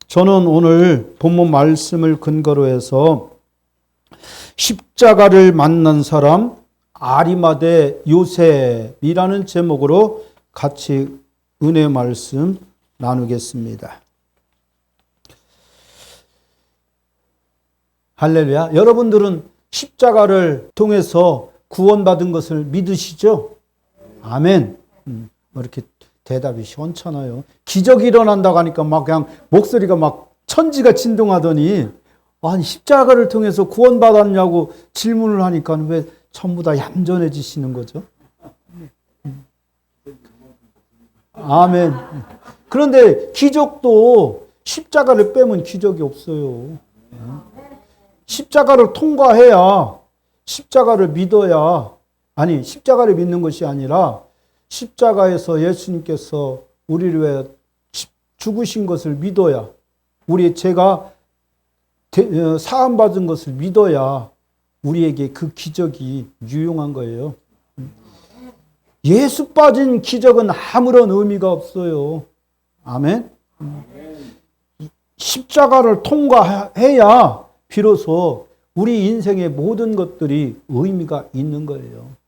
저는 오늘 본문 말씀을 근거로 해서 십자가를 만난 사람 아리마대 요셉이라는 제목으로 같이 은혜 말씀 나누겠습니다. 할렐루야. 여러분들은 십자가를 통해서 구원받은 것을 믿으시죠? 아멘. 이렇게 대답이 시원찮아요. 기적이 일어난다고 하니까 막 그냥 목소리가 막 천지가 진동하더니, 아니 십자가를 통해서 구원받았냐고 질문을 하니까 왜 전부 다 얌전해지시는 거죠? 아멘. 그런데 기적도 십자가를 빼면 기적이 없어요. 십자가를 통과해야, 십자가를 믿어야, 아니 십자가를 믿는 것이 아니라 십자가에서 예수님께서 우리를 위해 죽으신 것을 믿어야, 우리의 죄가 사함받은 것을 믿어야 우리에게 그 기적이 유용한 거예요. 예수 빠진 기적은 아무런 의미가 없어요. 아멘. 십자가를 통과해야 비로소 우리 인생의 모든 것들이 의미가 있는 거예요.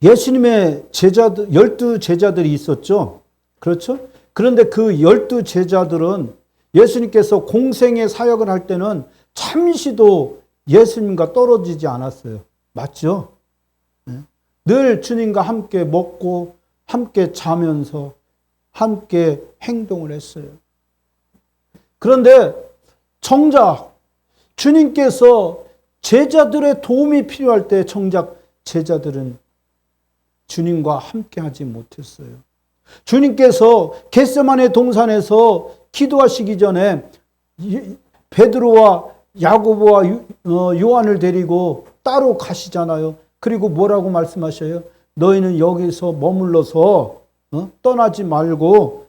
예수님의 제자들, 12제자들이 있었죠. 그렇죠? 그런데 그 12제자들은 예수님께서 공생의 사역을 할 때는 잠시도 예수님과 떨어지지 않았어요. 맞죠? 늘 주님과 함께 먹고 함께 자면서 함께 행동을 했어요. 그런데 정작 주님께서 제자들의 도움이 필요할 때 정작 제자들은 주님과 함께 하지 못했어요. 주님께서 겟세마네 동산에서 기도하시기 전에 베드로와 야고보와 요한을 데리고 따로 가시잖아요. 그리고 뭐라고 말씀하셔요? 너희는 여기서 머물러서 떠나지 말고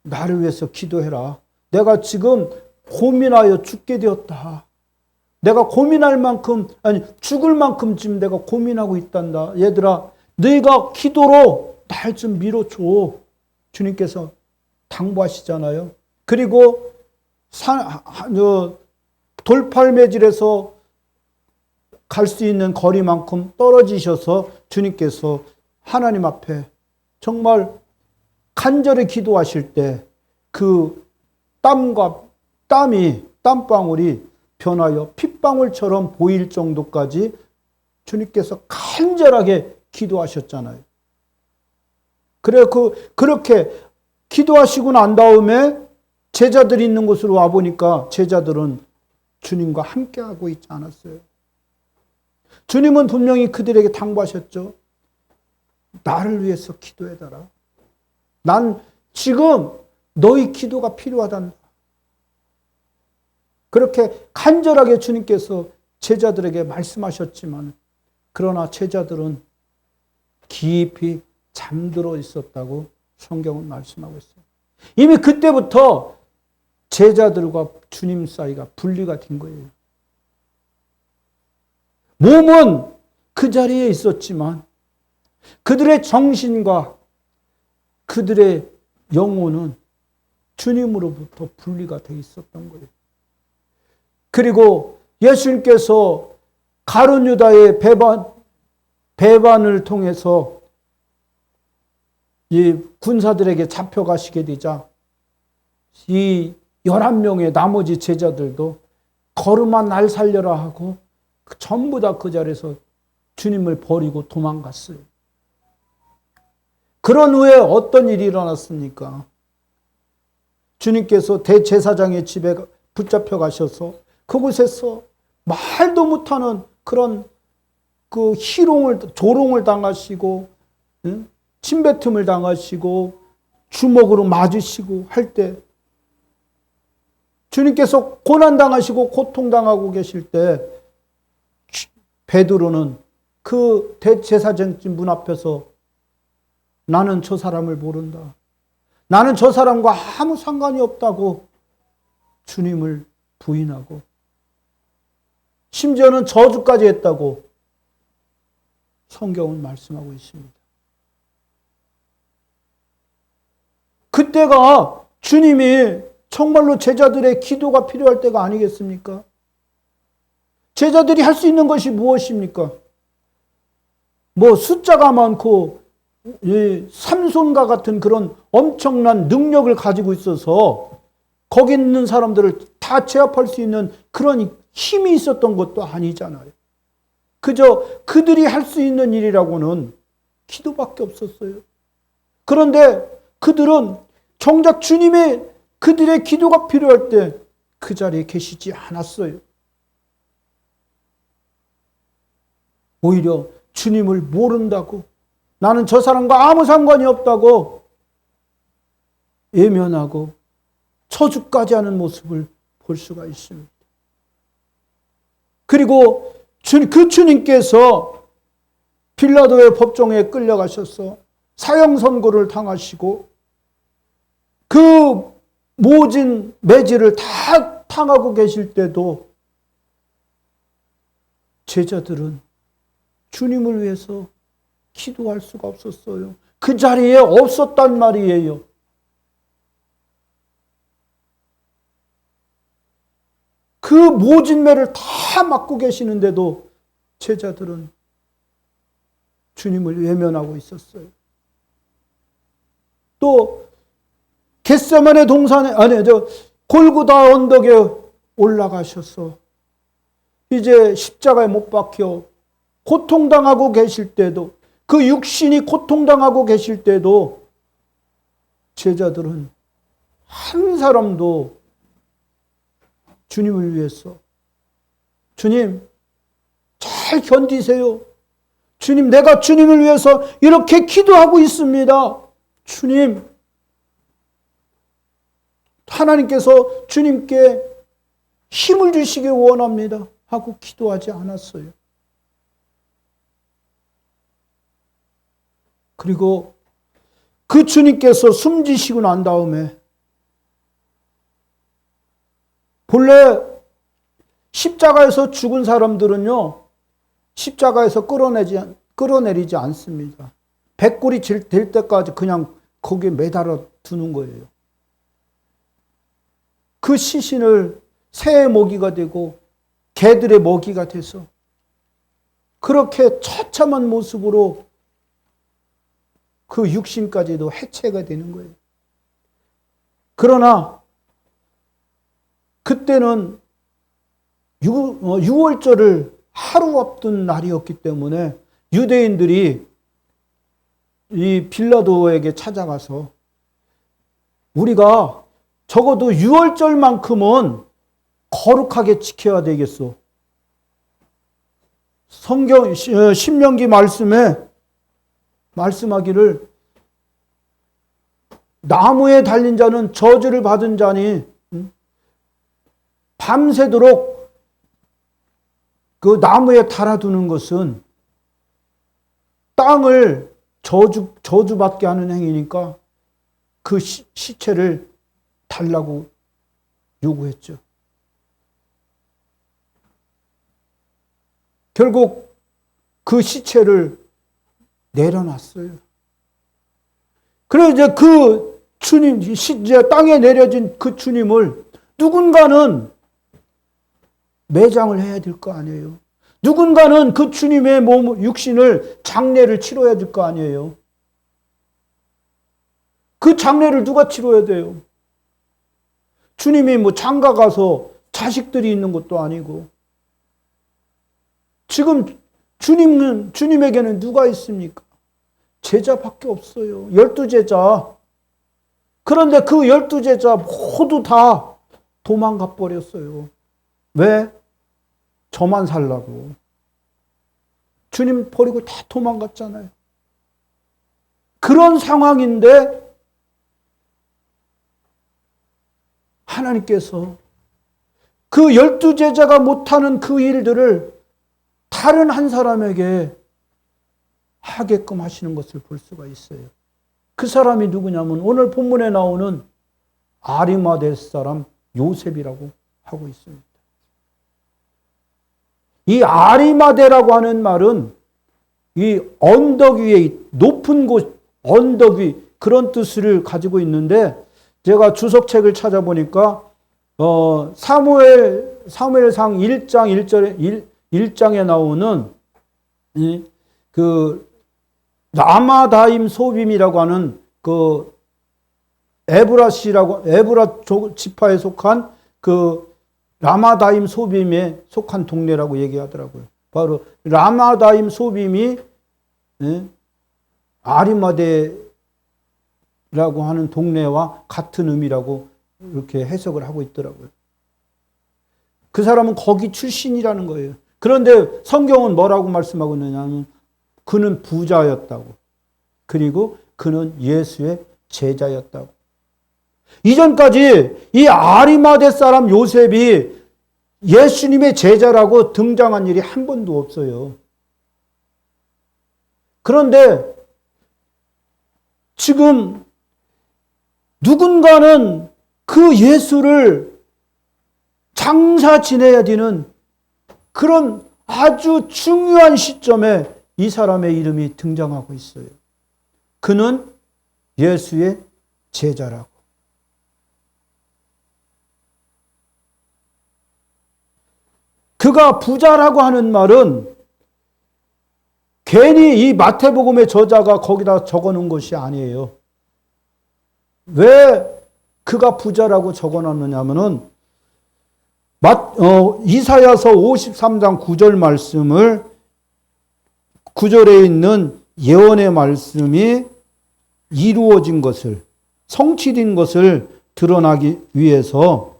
나를 위해서 기도해라. 내가 지금 고민하여 죽게 되었다. 내가 고민할 만큼, 아니 죽을 만큼 지금 내가 고민하고 있단다. 얘들아, 너희가 기도로 날 좀 밀어줘. 주님께서 당부하시잖아요. 그리고 돌팔매질에서 갈 수 있는 거리만큼 떨어지셔서 주님께서 하나님 앞에 정말 간절히 기도하실 때 그 땀방울이 변하여 핏방울처럼 보일 정도까지 주님께서 간절하게 기도하셨잖아요. 그렇게 기도하시고 난 다음에 제자들이 있는 곳으로 와보니까 제자들은 주님과 함께하고 있지 않았어요. 주님은 분명히 그들에게 당부하셨죠. 나를 위해서 기도해달라. 난 지금 너희 기도가 필요하단다. 그렇게 간절하게 주님께서 제자들에게 말씀하셨지만, 그러나 제자들은 깊이 잠들어 있었다고 성경은 말씀하고 있어요. 이미 그때부터 제자들과 주님 사이가 분리가 된 거예요. 몸은 그 자리에 있었지만 그들의 정신과 그들의 영혼은 주님으로부터 분리가 돼 있었던 거예요. 그리고 예수님께서 가룟 유다의 배반을 통해서 이 군사들에게 잡혀가시게 되자 이 11명의 나머지 제자들도 걸음아 날 살려라 하고 전부 다 그 자리에서 주님을 버리고 도망갔어요. 그런 후에 어떤 일이 일어났습니까? 주님께서 대제사장의 집에 붙잡혀 가셔서 그곳에서 말도 못하는 그런 그 조롱을 당하시고, 침뱉음을 당하시고, 주먹으로 맞으시고 할 때, 주님께서 고난당하시고 고통당하고 계실 때, 베드로는 그 대제사장집 문 앞에서 나는 저 사람을 모른다. 나는 저 사람과 아무 상관이 없다고 주님을 부인하고, 심지어는 저주까지 했다고 성경은 말씀하고 있습니다. 그때가 주님이 정말로 제자들의 기도가 필요할 때가 아니겠습니까? 제자들이 할 수 있는 것이 무엇입니까? 뭐 숫자가 많고 삼손과 같은 그런 엄청난 능력을 가지고 있어서 거기 있는 사람들을 다 제압할 수 있는 그런 힘이 있었던 것도 아니잖아요. 그저 그들이 할 수 있는 일이라고는 기도밖에 없었어요. 그런데 그들은 정작 주님의 그들의 기도가 필요할 때 그 자리에 계시지 않았어요. 오히려 주님을 모른다고, 나는 저 사람과 아무 상관이 없다고 외면하고 저주까지 하는 모습을 볼 수가 있습니다. 그리고 그 주님께서 빌라도의 법정에 끌려가셔서 사형 선고를 당하시고 그 모진 매질을 다 당하고 계실 때도 제자들은 주님을 위해서 기도할 수가 없었어요. 그 자리에 없었단 말이에요. 그 모진 매를 다 맞고 계시는데도 제자들은 주님을 외면하고 있었어요. 또 겟세마네 동산에 골고다 언덕에 올라가셔서 이제 십자가에 못 박혀 고통당하고 계실 때도, 그 육신이 고통당하고 계실 때도 제자들은 한 사람도 주님을 위해서, 주님 잘 견디세요. 주님, 내가 주님을 위해서 이렇게 기도하고 있습니다. 주님, 하나님께서 주님께 힘을 주시기 원합니다 하고 기도하지 않았어요. 그리고 그 주님께서 숨지시고 난 다음에 본래 십자가에서 죽은 사람들은요, 십자가에서 끌어내리지 않습니다. 백골이 될 때까지 그냥 거기에 매달아 두는 거예요. 그 시신을 새의 먹이가 되고 개들의 먹이가 돼서 그렇게 처참한 모습으로 그 육신까지도 해체가 되는 거예요. 그러나 그때는 유월절을 하루 앞둔 날이었기 때문에 유대인들이 이 빌라도에게 찾아가서 우리가 적어도 유월절만큼은 거룩하게 지켜야 되겠소. 성경 신명기 말씀에 말씀하기를 나무에 달린 자는 저주를 받은 자니 밤새도록 그 나무에 달아두는 것은 땅을 저주받게 하는 행위니까 그 시체를 달라고 요구했죠. 결국 그 시체를 내려놨어요. 그래서 이제 그 주님, 이제 땅에 내려진 그 주님을 누군가는 매장을 해야 될 거 아니에요. 누군가는 그 주님의 몸, 육신을 장례를 치러야 될 거 아니에요. 그 장례를 누가 치러야 돼요? 주님이 뭐 장가 가서 자식들이 있는 것도 아니고. 지금 주님에게는 누가 있습니까? 제자밖에 없어요. 12제자. 그런데 그 12제자 모두 다 도망가 버렸어요. 왜? 저만 살라고. 주님 버리고 다 도망갔잖아요. 그런 상황인데 하나님께서 그 12제자가 못하는 그 일들을 다른 한 사람에게 하게끔 하시는 것을 볼 수가 있어요. 그 사람이 누구냐면 오늘 본문에 나오는 아리마대 사람 요셉이라고 하고 있습니다. 이 아리마대라고 하는 말은 이 언덕 위에 높은 곳, 언덕 위 그런 뜻을 가지고 있는데 제가 주석책을 찾아보니까 사무엘상 1장 1장에 나오는 그 라마다임 소빔이라고 하는 그 에브라 지파에 속한 그 라마다임 소빔에 속한 동네라고 얘기하더라고요. 바로 라마다임 소빔이 아리마대라고 하는 동네와 같은 의미라고 이렇게 해석을 하고 있더라고요. 그 사람은 거기 출신이라는 거예요. 그런데 성경은 뭐라고 말씀하고 있느냐면 그는 부자였다고. 그리고 그는 예수의 제자였다고. 이전까지 이 아리마대 사람 요셉이 예수님의 제자라고 등장한 일이 한 번도 없어요. 그런데 지금 누군가는 그 예수를 장사 지내야 되는 그런 아주 중요한 시점에 이 사람의 이름이 등장하고 있어요. 그는 예수의 제자라고. 그가 부자라고 하는 말은 괜히 이 마태복음의 저자가 거기다 적어놓은 것이 아니에요. 왜 그가 부자라고 적어놨느냐면은 이사야서 53장 9절 말씀을 9절에 있는 예언의 말씀이 이루어진 것을 성취된 것을 드러나기 위해서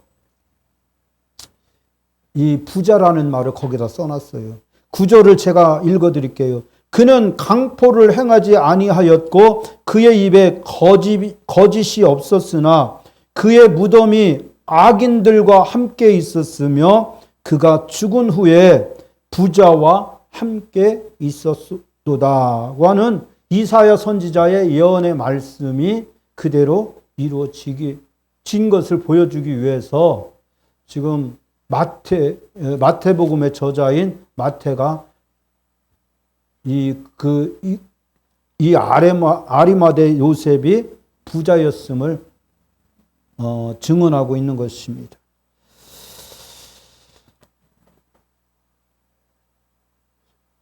이 부자라는 말을 거기다 써놨어요. 9절을 제가 읽어드릴게요. 그는 강포를 행하지 아니하였고 그의 입에 거짓이 없었으나 그의 무덤이 악인들과 함께 있었으며 그가 죽은 후에 부자와 함께 있었도다고 하는 이사야 선지자의 예언의 말씀이 그대로 이루어진 것을 보여주기 위해서 지금 마태복음의 저자인 마태가 이 아리마대 요셉이 부자였음을 증언하고 있는 것입니다.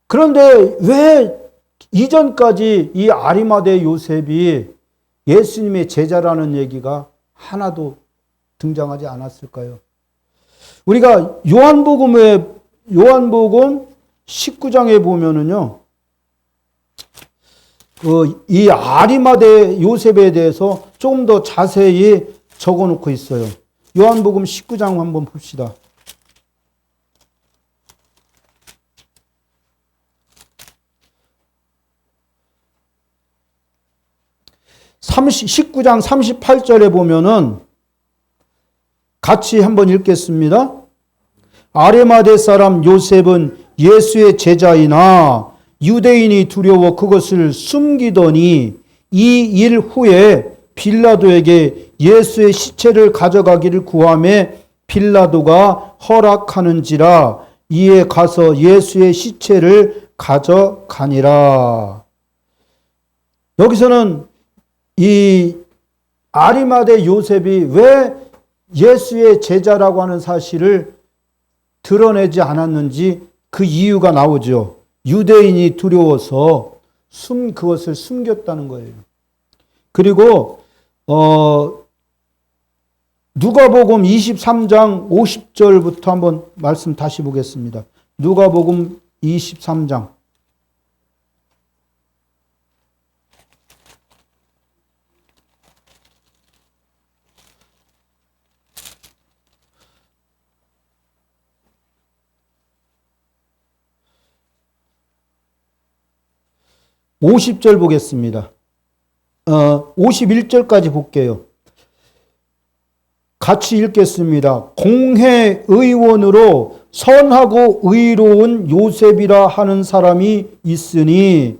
그런데 왜 이전까지 이 아리마대 요셉이 예수님의 제자라는 얘기가 하나도 등장하지 않았을까요? 우리가 요한복음 19장에 보면은요, 이 아리마대 요셉에 대해서 조금 더 자세히 적어 놓고 있어요. 요한복음 19장 한번 봅시다. 19장 38절에 보면은 같이 한번 읽겠습니다. 아리마대 사람 요셉은 예수의 제자이나 유대인이 두려워 그것을 숨기더니 이 일 후에 빌라도에게 예수의 시체를 가져가기를 구하매 빌라도가 허락하는지라 이에 가서 예수의 시체를 가져가니라. 여기서는 이 아리마대 요셉이 왜 예수의 제자라고 하는 사실을 드러내지 않았는지 그 이유가 나오죠. 유대인이 두려워서 그것을 숨겼다는 거예요. 그리고 누가복음 23장 50절부터 한번 말씀 다시 보겠습니다. 누가복음 23장 50절 보겠습니다. 51절까지 볼게요. 같이 읽겠습니다. 공회의원으로 선하고 의로운 요셉이라 하는 사람이 있으니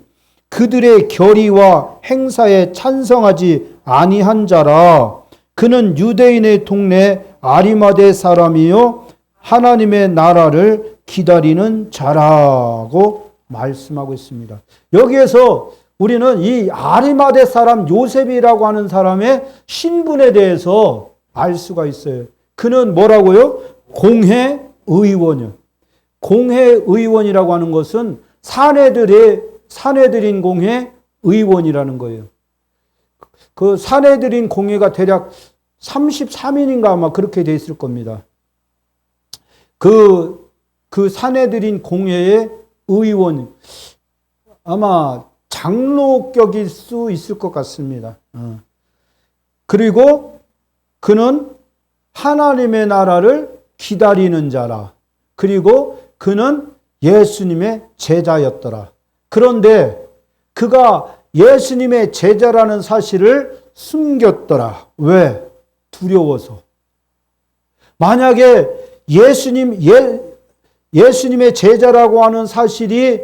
그들의 결의와 행사에 찬성하지 아니한 자라. 그는 유대인의 동네 아리마대 사람이요 하나님의 나라를 기다리는 자라고 말씀하고 있습니다. 여기에서 우리는 이 아리마대 사람 요셉이라고 하는 사람의 신분에 대해서 알 수가 있어요. 그는 뭐라고요? 공회의원이요. 공회의원이라고 하는 것은 사내들인 공회의원이라는 거예요. 그 사내들인 공회가 대략 33인인가 아마 그렇게 돼 있을 겁니다. 그 사내들인 공회의 의원, 아마 장로격일 수 있을 것 같습니다. 그리고 그는 하나님의 나라를 기다리는 자라. 그리고 그는 예수님의 제자였더라. 그런데 그가 예수님의 제자라는 사실을 숨겼더라. 왜? 두려워서. 만약에 예수님의 제자라고 하는 사실이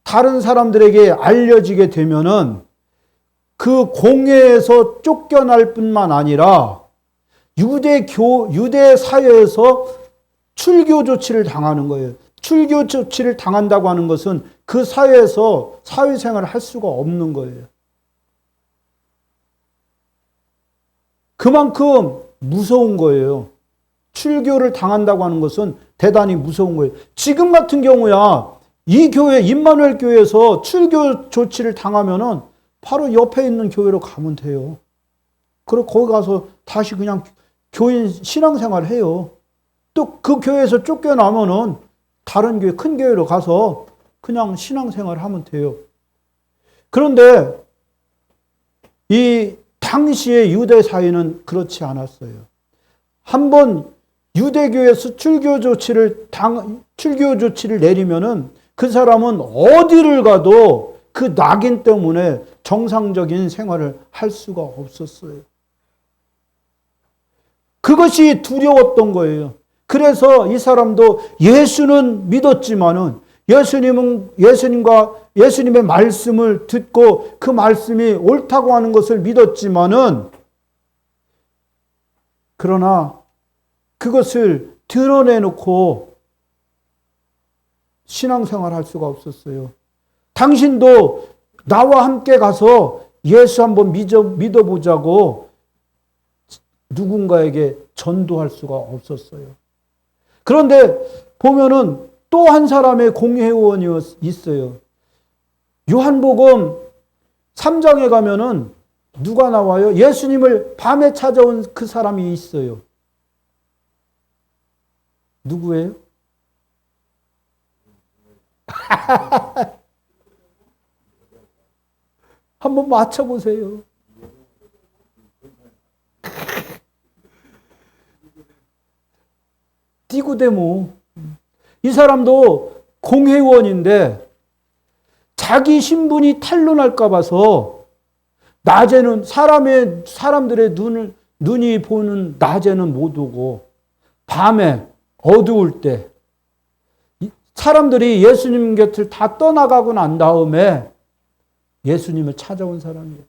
다른 사람들에게 알려지게 되면은 그 공회에서 쫓겨날 뿐만 아니라 유대 사회에서 출교 조치를 당하는 거예요. 출교 조치를 당한다고 하는 것은 그 사회에서 사회생활을 할 수가 없는 거예요. 그만큼 무서운 거예요. 출교를 당한다고 하는 것은 대단히 무서운 거예요. 지금 같은 경우야 이 교회 임마누엘 교회에서 출교 조치를 당하면은 바로 옆에 있는 교회로 가면 돼요. 그리고 거기 가서 다시 그냥 교인 신앙생활 해요. 또 그 교회에서 쫓겨나면은 다른 교회, 큰 교회로 가서 그냥 신앙생활 하면 돼요. 그런데 이 당시의 유대 사회는 그렇지 않았어요. 한번 유대교에서 출교 조치를 내리면은 그 사람은 어디를 가도 그 낙인 때문에 정상적인 생활을 할 수가 없었어요. 그것이 두려웠던 거예요. 그래서 이 사람도 예수는 믿었지만은 예수님의 말씀을 듣고 그 말씀이 옳다고 하는 것을 믿었지만은 그러나 그것을 드러내놓고 신앙생활 할 수가 없었어요. 당신도 나와 함께 가서 예수 한번 믿어보자고 누군가에게 전도할 수가 없었어요. 그런데 보면은 또 한 사람의 공회의원이 있어요. 요한복음 3장에 가면은 누가 나와요? 예수님을 밤에 찾아온 그 사람이 있어요. 누구예요? 한번 맞춰보세요. 니고데모. 이 사람도 공회의원인데 자기 신분이 탄로날까 봐서 낮에는 사람들의 눈이 보는 낮에는 못 오고 밤에 어두울 때 사람들이 예수님 곁을 다 떠나가고 난 다음에 예수님을 찾아온 사람이에요.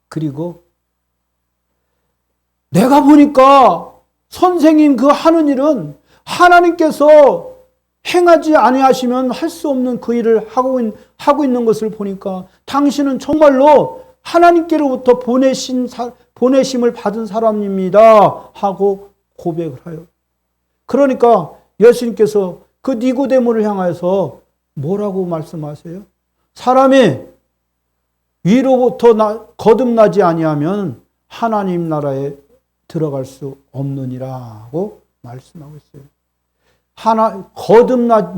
그리고 내가 보니까 선생님 그 하는 일은 하나님께서 행하지 아니하시면 할 수 없는 그 일을 하고 있는 것을 보니까 당신은 정말로 하나님께로부터 보내심을 받은 사람입니다 하고 고백을 해요. 그러니까 예수님께서 그 니고데모를 향해서 뭐라고 말씀하세요? 사람이 위로부터 거듭나지 아니하면 하나님 나라에 들어갈 수 없느니라고 말씀하고 있어요.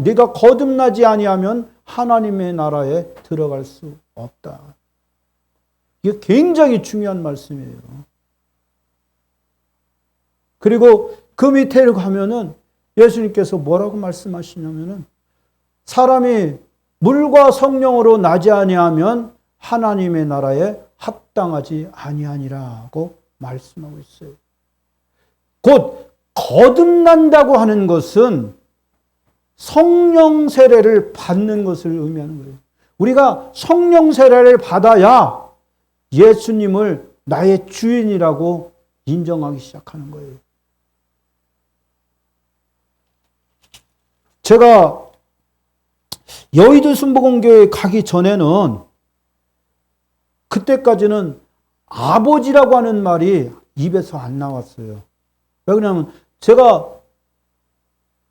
네가 거듭나지 아니하면 하나님의 나라에 들어갈 수 없다. 이게 굉장히 중요한 말씀이에요. 그리고 그 밑에 가면은 예수님께서 뭐라고 말씀하시냐면은 사람이 물과 성령으로 나지 아니하면 하나님의 나라에 합당하지 아니하니라고 말씀하고 있어요. 곧 거듭난다고 하는 것은 성령 세례를 받는 것을 의미하는 거예요. 우리가 성령 세례를 받아야 예수님을 나의 주인이라고 인정하기 시작하는 거예요. 제가 여의도 순복음교회 가기 전에는 그때까지는 아버지라고 하는 말이 입에서 안 나왔어요. 왜 그러냐면 제가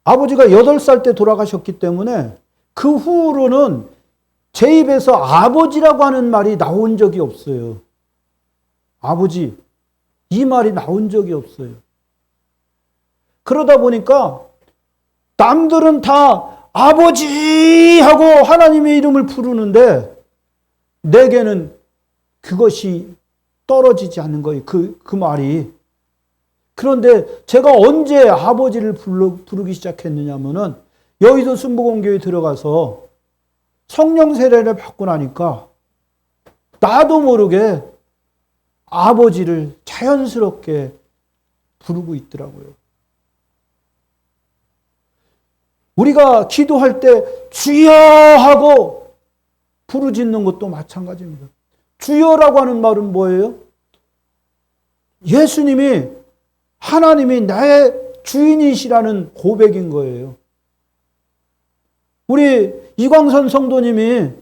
아버지가 8살 때 돌아가셨기 때문에 그 후로는 제 입에서 아버지라고 하는 말이 나온 적이 없어요. 아버지, 이 말이 나온 적이 없어요. 그러다 보니까 남들은 다 아버지 하고 하나님의 이름을 부르는데 내게는 그것이 떨어지지 않는 거예요. 그 말이. 그런데 제가 언제 아버지를 부르기 시작했느냐면은 여의도 순복음교회에 들어가서 성령 세례를 받고 나니까 나도 모르게 아버지를 자연스럽게 부르고 있더라고요. 우리가 기도할 때 주여 하고 부르짖는 것도 마찬가지입니다. 주여라고 하는 말은 뭐예요? 예수님이 하나님이 나의 주인이시라는 고백인 거예요. 우리 이광선 성도님이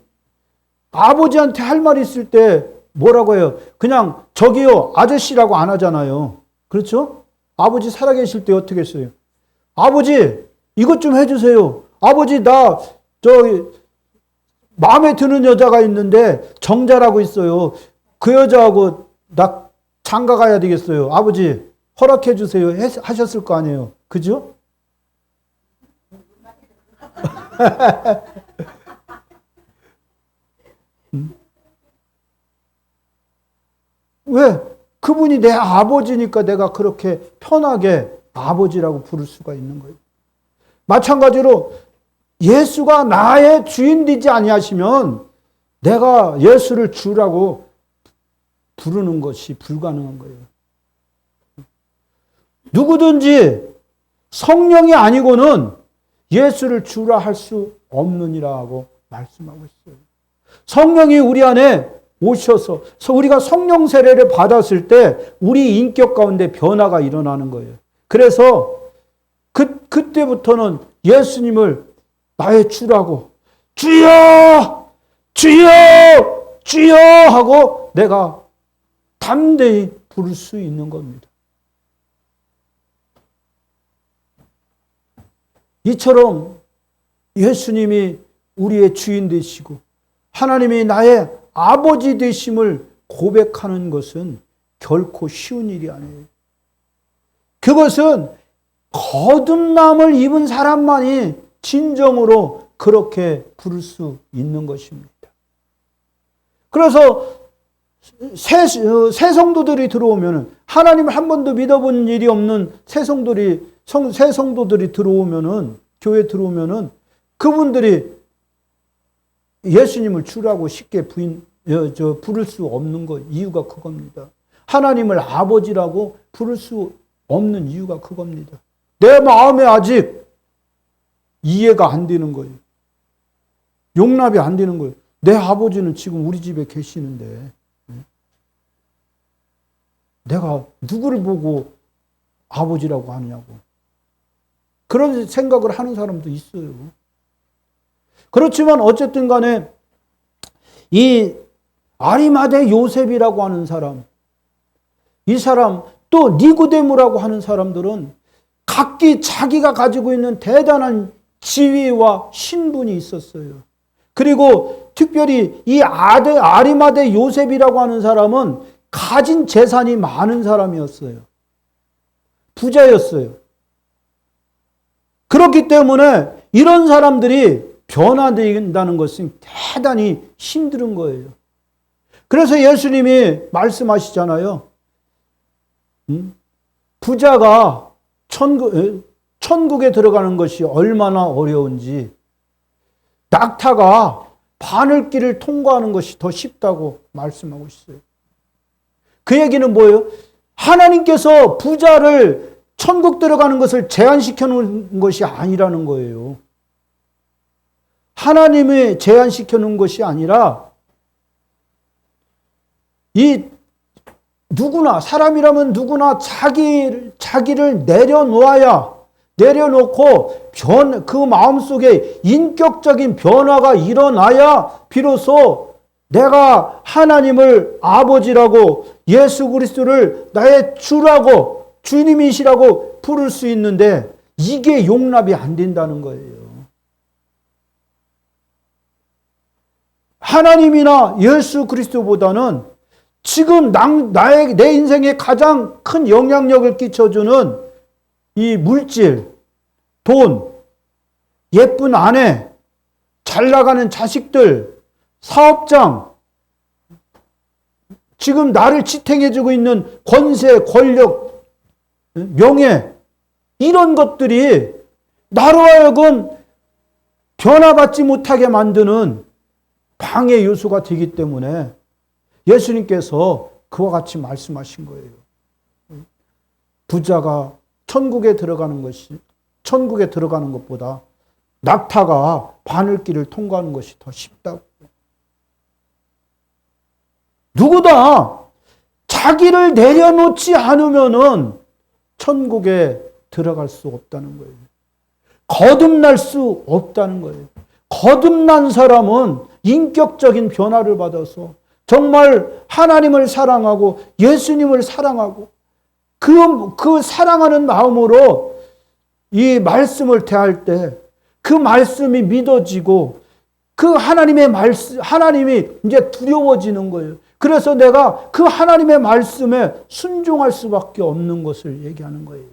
아버지한테 할 말이 있을 때 뭐라고 해요? 그냥 저기요 아저씨라고 안 하잖아요. 그렇죠? 아버지 살아계실 때 어떻게 했어요? 아버지 이것 좀 해주세요. 아버지 나 저기 마음에 드는 여자가 있는데 정자라고 있어요. 그 여자하고 나 장가 가야 되겠어요. 아버지 허락해 주세요. 하셨을 거 아니에요. 그죠? 왜? 그분이 내 아버지니까 내가 그렇게 편하게 아버지라고 부를 수가 있는 거예요. 마찬가지로 예수가 나의 주인 되지 아니하시면 내가 예수를 주라고 부르는 것이 불가능한 거예요. 누구든지 성령이 아니고는 예수를 주라 할 수 없느니라고 말씀하고 있어요. 성령이 우리 안에 오셔서 우리가 성령 세례를 받았을 때 우리 인격 가운데 변화가 일어나는 거예요. 그래서 그때부터는 예수님을 나의 주라고 주여 주여 주여 하고 내가 담대히 부를 수 있는 겁니다. 이처럼 예수님이 우리의 주인 되시고 하나님이 나의 아버지 되심을 고백하는 것은 결코 쉬운 일이 아니에요. 그것은 거듭남을 입은 사람만이 진정으로 그렇게 부를 수 있는 것입니다. 그래서 새 성도들이 들어오면 하나님을 한 번도 믿어본 일이 없는 새 성도들이 들어오면은 교회 들어오면은 그분들이 예수님을 주라고 쉽게 부를 수 없는 것 이유가 그겁니다. 하나님을 아버지라고 부를 수 없는 이유가 그겁니다. 내 마음에 아직 이해가 안 되는 거예요. 용납이 안 되는 거예요. 내 아버지는 지금 우리 집에 계시는데 내가 누구를 보고 아버지라고 하느냐고. 그런 생각을 하는 사람도 있어요. 그렇지만 어쨌든 간에 이 아리마대 요셉이라고 하는 사람, 이 사람 또 니고데모라고 하는 사람들은 각기 자기가 가지고 있는 대단한 지위와 신분이 있었어요. 그리고 특별히 이 아리마대 요셉이라고 하는 사람은 가진 재산이 많은 사람이었어요. 부자였어요. 그렇기 때문에 이런 사람들이 변화된다는 것은 대단히 힘든 거예요. 그래서 예수님이 말씀하시잖아요. 부자가 천국에 들어가는 것이 얼마나 어려운지 낙타가 바늘길을 통과하는 것이 더 쉽다고 말씀하고 있어요. 그 얘기는 뭐예요? 하나님께서 부자를 천국 들어가는 것을 제한시켜 놓은 것이 아니라는 거예요. 하나님이 제한시켜 놓은 것이 아니라 이 누구나 사람이라면 누구나 자기를 내려놓아야 내려놓고 그 마음속에 인격적인 변화가 일어나야 비로소 내가 하나님을 아버지라고 예수 그리스도를 나의 주라고 주님이시라고 부를 수 있는데 이게 용납이 안 된다는 거예요. 하나님이나 예수 그리스도보다는 지금 내 인생에 가장 큰 영향력을 끼쳐주는 이 물질, 돈, 예쁜 아내, 잘 나가는 자식들, 사업장, 지금 나를 지탱해주고 있는 권세, 권력, 명예, 이런 것들이 나로 하여금 변화받지 못하게 만드는 방해 요소가 되기 때문에 예수님께서 그와 같이 말씀하신 거예요. 부자가 천국에 들어가는 것보다 낙타가 바늘길을 통과하는 것이 더 쉽다고. 누구다 자기를 내려놓지 않으면은 천국에 들어갈 수 없다는 거예요. 거듭날 수 없다는 거예요. 거듭난 사람은 인격적인 변화를 받아서 정말 하나님을 사랑하고 예수님을 사랑하고 그 사랑하는 마음으로 이 말씀을 대할 때 그 말씀이 믿어지고 그 하나님이 이제 두려워지는 거예요. 그래서 내가 그 하나님의 말씀에 순종할 수밖에 없는 것을 얘기하는 거예요.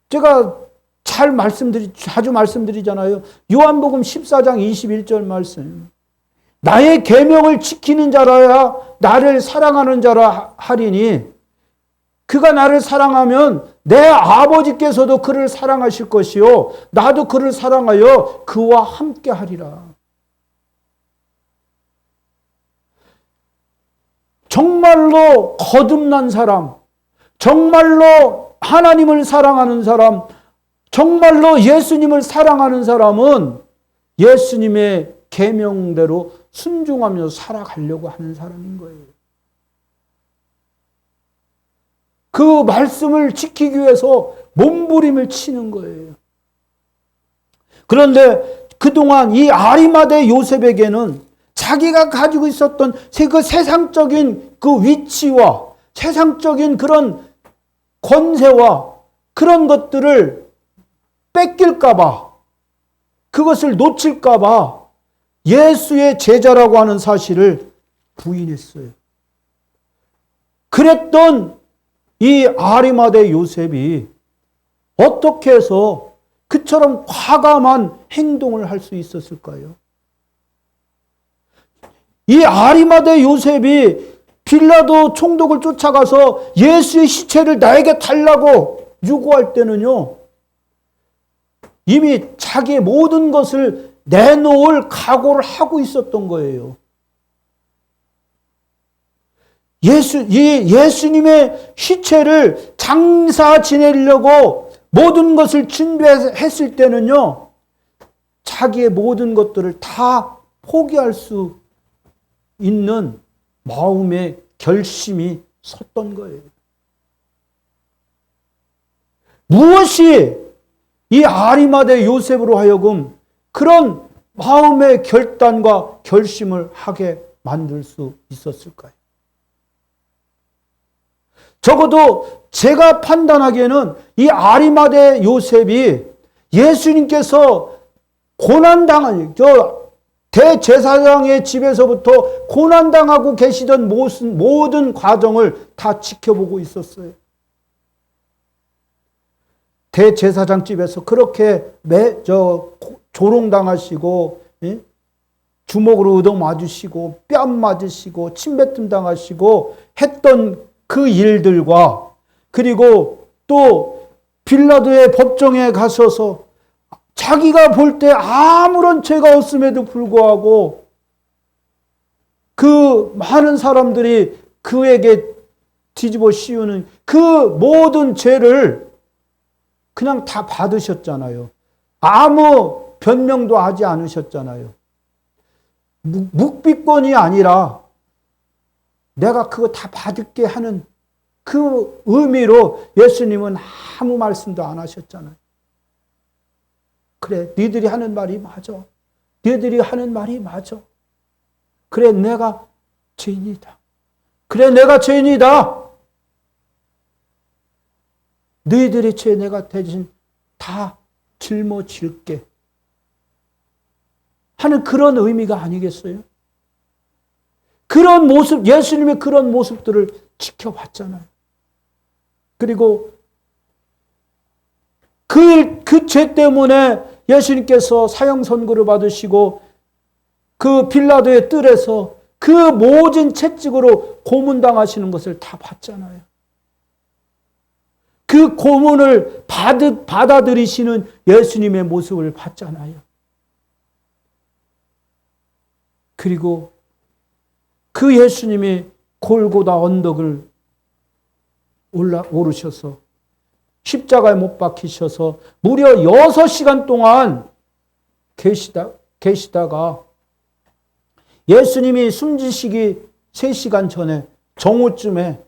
제가 자주 말씀드리잖아요. 요한복음 14장 21절 말씀. 나의 계명을 지키는 자라야 나를 사랑하는 자라 하리니 그가 나를 사랑하면 내 아버지께서도 그를 사랑하실 것이요 나도 그를 사랑하여 그와 함께 하리라. 정말로 거듭난 사람, 정말로 하나님을 사랑하는 사람, 정말로 예수님을 사랑하는 사람은 예수님의 계명대로 순종하며 살아가려고 하는 사람인 거예요. 그 말씀을 지키기 위해서 몸부림을 치는 거예요. 그런데 그동안 이 아리마대 요셉에게는 자기가 가지고 있었던 그 세상적인 그 위치와 세상적인 그런 권세와 그런 것들을 뺏길까봐, 그것을 놓칠까봐 예수의 제자라고 하는 사실을 부인했어요. 그랬던 이 아리마대 요셉이 어떻게 해서 그처럼 과감한 행동을 할 수 있었을까요? 이 아리마대 요셉이 빌라도 총독을 쫓아가서 예수의 시체를 나에게 달라고 요구할 때는요, 이미 자기의 모든 것을 내놓을 각오를 하고 있었던 거예요. 예수님의 시체를 장사 지내려고 모든 것을 준비했을 때는요, 자기의 모든 것들을 다 포기할 수 있는 마음의 결심이 섰던 거예요. 무엇이 이 아리마대 요셉으로 하여금 그런 마음의 결단과 결심을 하게 만들 수 있었을까요? 적어도 제가 판단하기에는 이 아리마대 요셉이 예수님께서 고난당한 대제사장의 집에서부터 고난당하고 계시던 모든 과정을 다 지켜보고 있었어요. 대제사장 집에서 그렇게 조롱당하시고 주먹으로 얻어맞으시고 뺨 맞으시고 침뱉음 당하시고 했던 그 일들과, 그리고 또 빌라도의 법정에 가셔서 자기가 볼 때 아무런 죄가 없음에도 불구하고 그 많은 사람들이 그에게 뒤집어 씌우는 그 모든 죄를 그냥 다 받으셨잖아요. 아무 변명도 하지 않으셨잖아요. 묵비권이 아니라 내가 그거 다 받을게 하는 그 의미로 예수님은 아무 말씀도 안 하셨잖아요. 그래, 니들이 하는 말이 맞아. 니들이 하는 말이 맞아. 그래, 내가 죄인이다. 그래, 내가 죄인이다. 너희들의 죄 내가 대신 다 짊어질게 하는 그런 의미가 아니겠어요? 그런 모습, 예수님의 그런 모습들을 지켜봤잖아요. 그리고 그 죄 때문에 예수님께서 사형 선고를 받으시고 그 빌라도의 뜰에서 그 모진 채찍으로 고문당하시는 것을 다 봤잖아요. 그 고문을 받아들이시는 예수님의 모습을 봤잖아요. 그리고 그 예수님이 골고다 언덕을 오르셔서 십자가에 못 박히셔서 무려 6시간 동안 계시다가 예수님이 숨지시기 3시간 전에 정오쯤에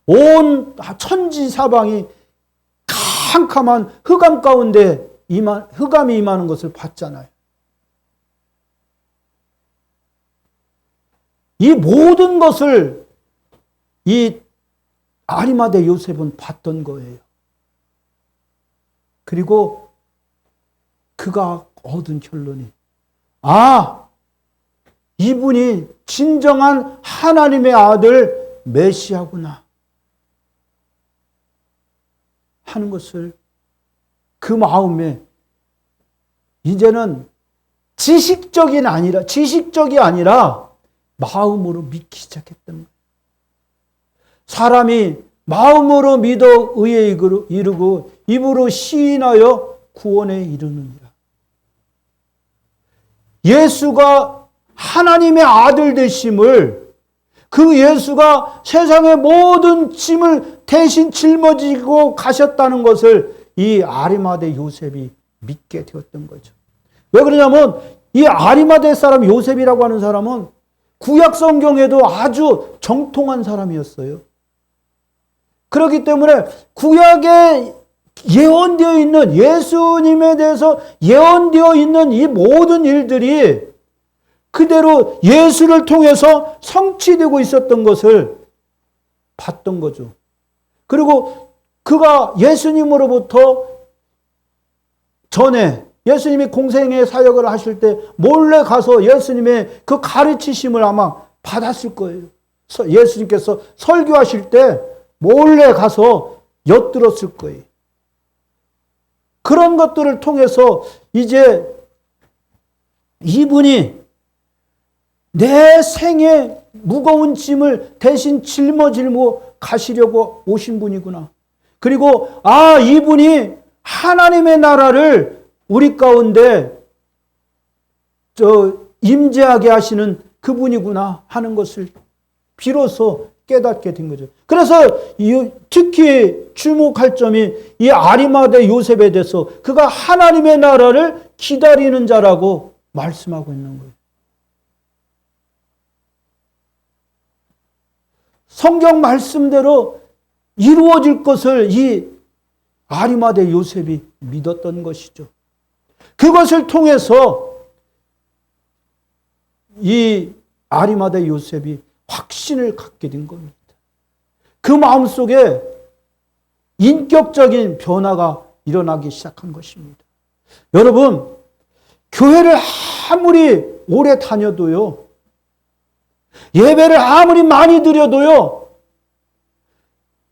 온 천지 사방이 캄캄한 흑암 가운데 흑암이 임하는 것을 봤잖아요. 이 모든 것을 이 아리마대 요셉은 봤던 거예요. 그리고 그가 얻은 결론이 이분이 진정한 하나님의 아들 메시아구나 하는 것을 그 마음에 이제는 지식적이 아니라 마음으로 믿기 시작했던 거예요. 사람이 마음으로 믿어 의에 이르고 입으로 시인하여 구원에 이르느니라. 예수가 하나님의 아들 되심을, 그 예수가 세상의 모든 짐을 대신 짊어지고 가셨다는 것을 이 아리마대 요셉이 믿게 되었던 거죠. 왜 그러냐면 이 아리마대 사람 요셉이라고 하는 사람은 구약 성경에도 아주 정통한 사람이었어요. 그렇기 때문에 구약에 예언되어 있는, 예수님에 대해서 예언되어 있는 이 모든 일들이 그대로 예수를 통해서 성취되고 있었던 것을 봤던 거죠. 그리고 그가 예수님으로부터 전에 예수님이 공생의 사역을 하실 때 몰래 가서 예수님의 그 가르치심을 아마 받았을 거예요. 예수님께서 설교하실 때 몰래 가서 엿들었을 거예요. 그런 것들을 통해서 이제 이분이 내 생의 무거운 짐을 대신 짊어지고 가시려고 오신 분이구나. 그리고 이분이 하나님의 나라를 우리 가운데 임재하게 하시는 그분이구나 하는 것을 비로소 깨닫게 된 거죠. 그래서 특히 주목할 점이 이 아리마대 요셉에 대해서 그가 하나님의 나라를 기다리는 자라고 말씀하고 있는 거예요. 성경 말씀대로 이루어질 것을 이 아리마대 요셉이 믿었던 것이죠. 그것을 통해서 이 아리마대 요셉이 확신을 갖게 된 겁니다. 그 마음속에 인격적인 변화가 일어나기 시작한 것입니다. 여러분, 교회를 아무리 오래 다녀도요, 예배를 아무리 많이 드려도요,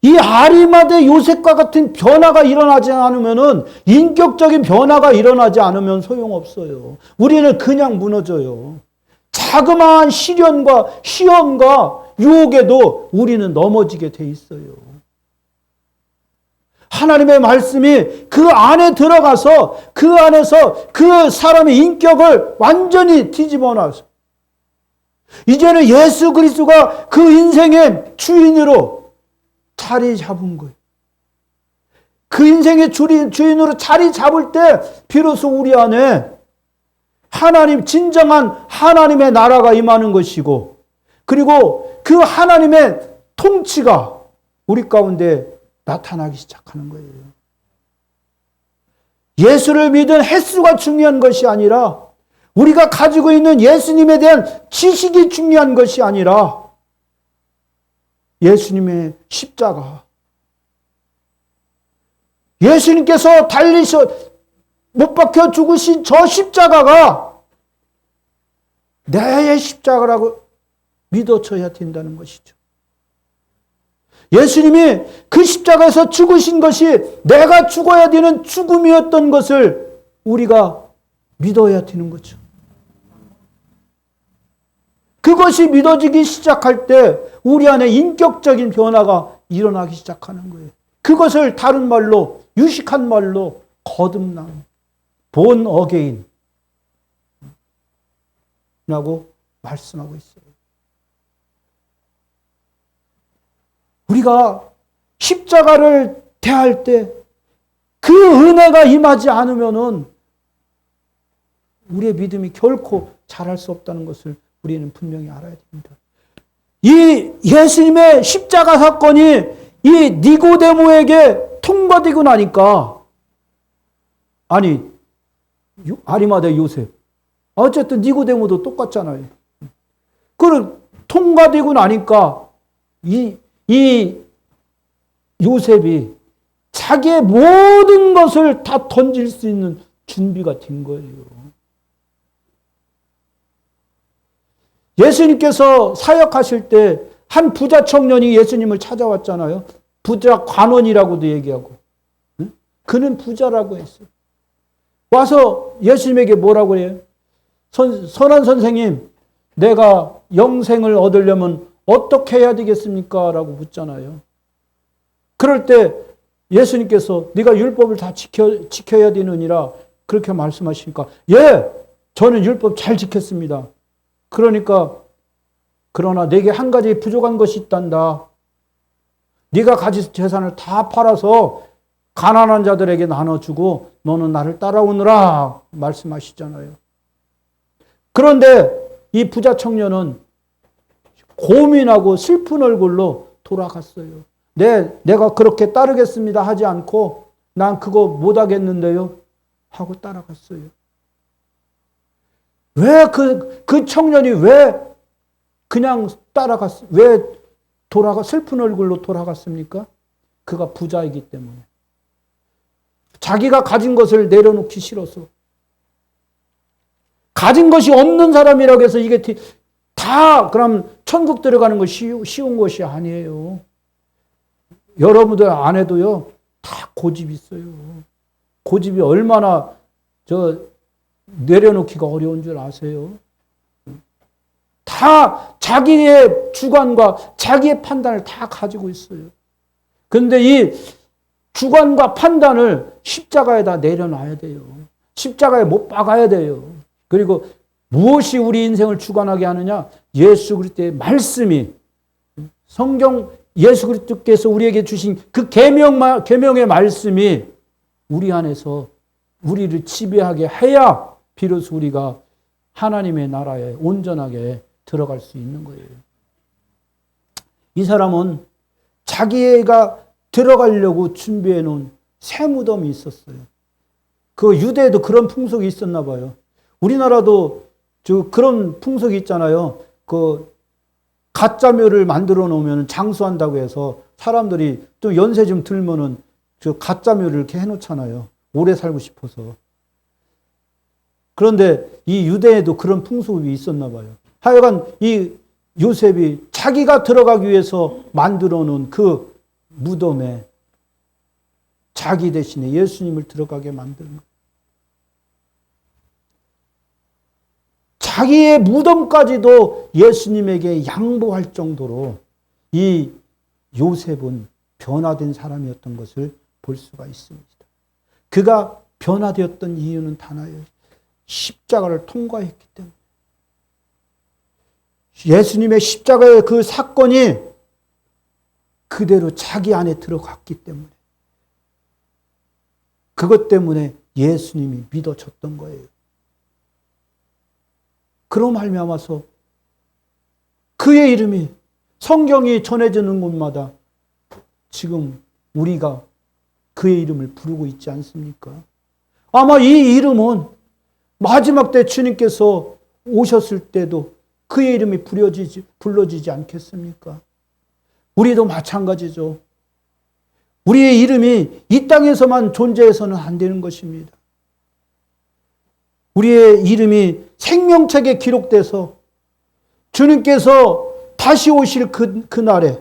이 아리마대 요셉과 같은 변화가 일어나지 않으면은, 인격적인 변화가 일어나지 않으면 소용없어요. 우리는 그냥 무너져요. 자그마한 시련과 시험과 유혹에도 우리는 넘어지게 돼 있어요. 하나님의 말씀이 그 안에 들어가서 그 안에서 그 사람의 인격을 완전히 뒤집어 놔서 이제는 예수 그리스도가 그 인생의 주인으로 자리 잡은 거예요. 그 인생의 주인으로 자리 잡을 때 비로소 우리 안에 진정한 하나님의 나라가 임하는 것이고, 그리고 그 하나님의 통치가 우리 가운데 나타나기 시작하는 거예요. 예수를 믿은 횟수가 중요한 것이 아니라 우리가 가지고 있는 예수님에 대한 지식이 중요한 것이 아니라 예수님의 십자가, 예수님께서 못 박혀 죽으신 저 십자가가 내 십자가라고 믿어져야 된다는 것이죠. 예수님이 그 십자가에서 죽으신 것이 내가 죽어야 되는 죽음이었던 것을 우리가 믿어야 되는 거죠. 그것이 믿어지기 시작할 때 우리 안에 인격적인 변화가 일어나기 시작하는 거예요. 그것을 다른 말로, 유식한 말로 거듭남, 본 어게인 라고 말씀하고 있어요. 우리가 십자가를 대할 때 그 은혜가 임하지 않으면은 우리의 믿음이 결코 자랄 수 없다는 것을 우리는 분명히 알아야 됩니다. 이 예수님의 십자가 사건이 이 니고데모에게 통과되고 나니까, 아니 아리마대 요셉, 어쨌든 니고데모도 똑같잖아요. 그 통과되고 나니까 이 요셉이 자기의 모든 것을 다 던질 수 있는 준비가 된 거예요. 예수님께서 사역하실 때 한 부자 청년이 예수님을 찾아왔잖아요. 부자 관원이라고도 얘기하고. 그는 부자라고 했어요. 와서 예수님에게 뭐라고 해요? 선한 선생님, 내가 영생을 얻으려면 어떻게 해야 되겠습니까? 라고 묻잖아요. 그럴 때 예수님께서 네가 율법을 다 지켜야 되느니라 그렇게 말씀하시니까, 예, 저는 율법 잘 지켰습니다. 그러나 내게 한 가지 부족한 것이 있단다. 네가 가진 재산을 다 팔아서 가난한 자들에게 나눠주고 너는 나를 따라오느라 말씀하시잖아요. 그런데 이 부자 청년은 고민하고 슬픈 얼굴로 돌아갔어요. 내가 그렇게 따르겠습니다 하지 않고 난 그거 못하겠는데요 하고 따라갔어요. 왜 그 청년이 왜 그냥 왜 슬픈 얼굴로 돌아갔습니까? 그가 부자이기 때문에. 자기가 가진 것을 내려놓기 싫어서. 가진 것이 없는 사람이라고 해서 이게 다 그럼 천국 들어가는 것이 쉬운 것이 아니에요. 여러분들 안에도요, 다 고집이 있어요. 고집이 얼마나 내려놓기가 어려운 줄 아세요? 다 자기의 주관과 자기의 판단을 다 가지고 있어요. 그런데 이 주관과 판단을 십자가에다 내려놔야 돼요. 십자가에 못 박아야 돼요. 그리고 무엇이 우리 인생을 주관하게 하느냐? 예수 그리스도의 말씀이, 성경 예수 그리스도께서 우리에게 주신 그 계명의 말씀이 우리 안에서 우리를 지배하게 해야 비로소 우리가 하나님의 나라에 온전하게 들어갈 수 있는 거예요. 이 사람은 자기가 들어가려고 준비해 놓은 새 무덤이 있었어요. 그 유대에도 그런 풍속이 있었나 봐요. 우리나라도 그런 풍속이 있잖아요. 그 가짜묘를 만들어 놓으면 장수한다고 해서 사람들이 또 연세 좀 들면은 가짜묘를 이렇게 해놓잖아요. 오래 살고 싶어서. 그런데 이 유대에도 그런 풍속이 있었나 봐요. 하여간 이 요셉이 자기가 들어가기 위해서 만들어 놓은 그 무덤에 자기 대신에 예수님을 들어가게 만드는 거예요. 자기의 무덤까지도 예수님에게 양보할 정도로 이 요셉은 변화된 사람이었던 것을 볼 수가 있습니다. 그가 변화되었던 이유는 단 하나예요. 십자가를 통과했기 때문에. 예수님의 십자가의 그 사건이 그대로 자기 안에 들어갔기 때문에. 그것 때문에 예수님이 믿어졌던 거예요. 그로 말미암아서 그의 이름이 성경이 전해지는 곳마다 지금 우리가 그의 이름을 부르고 있지 않습니까? 아마 이 이름은 마지막 때 주님께서 오셨을 때도 그의 이름이 불러지지 않겠습니까? 우리도 마찬가지죠. 우리의 이름이 이 땅에서만 존재해서는 안 되는 것입니다. 우리의 이름이 생명책에 기록돼서 주님께서 다시 오실 그날에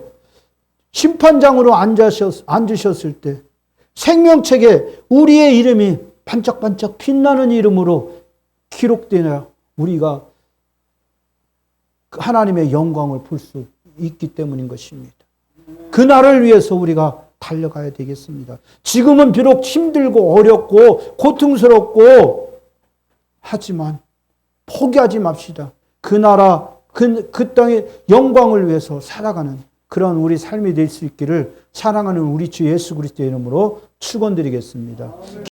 심판장으로 앉으셨을 때 생명책에 우리의 이름이 반짝반짝 빛나는 이름으로 기록되냐 우리가 하나님의 영광을 볼 수 있기 때문인 것입니다. 그날을 위해서 우리가 달려가야 되겠습니다. 지금은 비록 힘들고 어렵고 고통스럽고 하지만 포기하지 맙시다. 그 나라, 그 땅의 영광을 위해서 살아가는 그런 우리 삶이 될 수 있기를 사랑하는 우리 주 예수 그리스도의 이름으로 축원드리겠습니다.